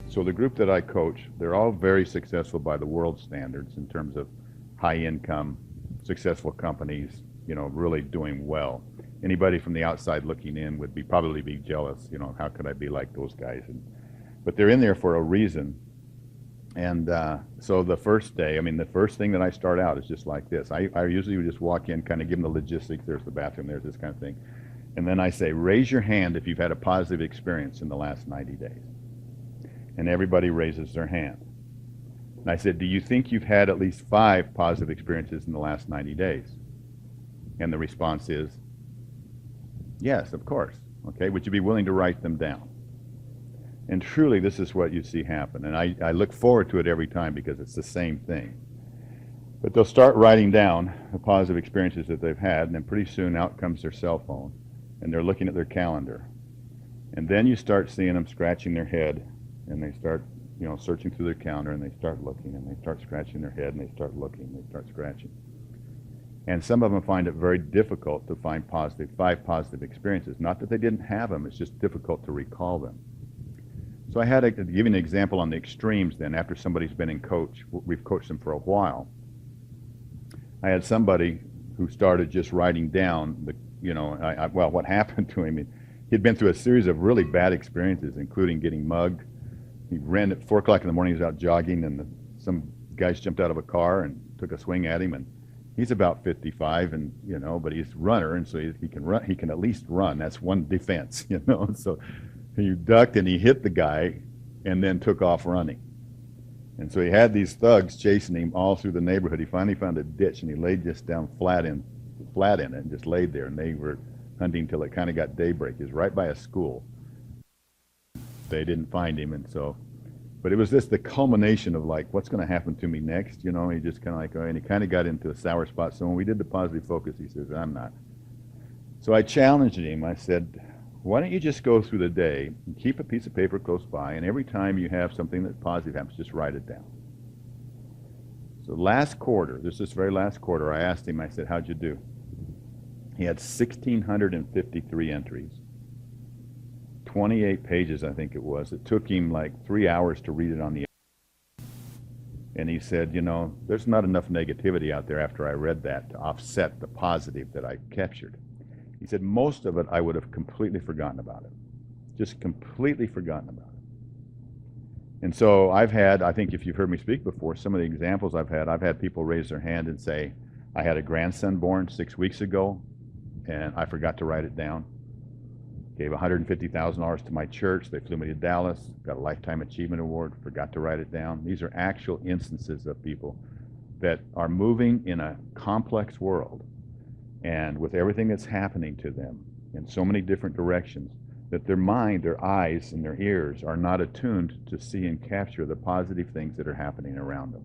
So the group that I coach, they're all very successful by the world standards in terms of high income, successful companies, really doing well. Anybody from the outside looking in would probably be jealous, how could I be like those guys? But they're in there for a reason. And so the first day, the first thing that I start out is just like this. I usually would just walk in, kind of give them the logistics. There's the bathroom, there's this kind of thing. And then I say, raise your hand if you've had a positive experience in the last 90 days. And everybody raises their hand. And I said, do you think you've had at least 5 positive experiences in the last 90 days? And the response is, yes, of course. Okay, would you be willing to write them down? And truly, this is what you see happen. And I look forward to it every time because it's the same thing. But they'll start writing down the positive experiences that they've had, and then pretty soon out comes their cell phone, and they're looking at their calendar. And then you start seeing them scratching their head, and they start, searching through their calendar, and they start looking, and they start scratching their head, and they start looking, and they start scratching. And some of them find it very difficult to find 5 positive experiences. Not that they didn't have them, it's just difficult to recall them. So I had to give you an example on the extremes then. After somebody's been in coach, we've coached them for a while. I had somebody who started just writing down what happened to him. He'd been through a series of really bad experiences, including getting mugged. He ran at 4 o'clock in the morning. He was out jogging, and some guys jumped out of a car and took a swing at him. And he's about 55, and but he's a runner, and so he can run. He can at least run. That's one defense, So he ducked and he hit the guy, and then took off running. And so he had these thugs chasing him all through the neighborhood. He finally found a ditch, and he laid just down flat in it, and just laid there. And they were hunting till it kind of got daybreak. He was right by a school. They didn't find him, but it was the culmination of like, what's going to happen to me next? He just kind of like, and he kind of got into a sour spot. So when we did the positive focus, he says, I'm not. So I challenged him. I said, why don't you just go through the day and keep a piece of paper close by, and every time you have something that positive happens, just write it down. So last quarter, this very last quarter, I asked him, I said, how'd you do? He had 1,653 entries, 28 pages, I think it was. It took him like 3 hours to read it on the. And he said, there's not enough negativity out there after I read that to offset the positive that I captured. He said, most of it I would have completely forgotten about it. Just completely forgotten about it. And so I think if you've heard me speak before, some of the examples I've had people raise their hand and say, I had a grandson born 6 weeks ago, and I forgot to write it down. Gave $150,000 to my church. They flew me to Dallas, got a Lifetime Achievement Award, forgot to write it down. These are actual instances of people that are moving in a complex world, and with everything that's happening to them in so many different directions, that their mind, their eyes, and their ears are not attuned to see and capture the positive things that are happening around them.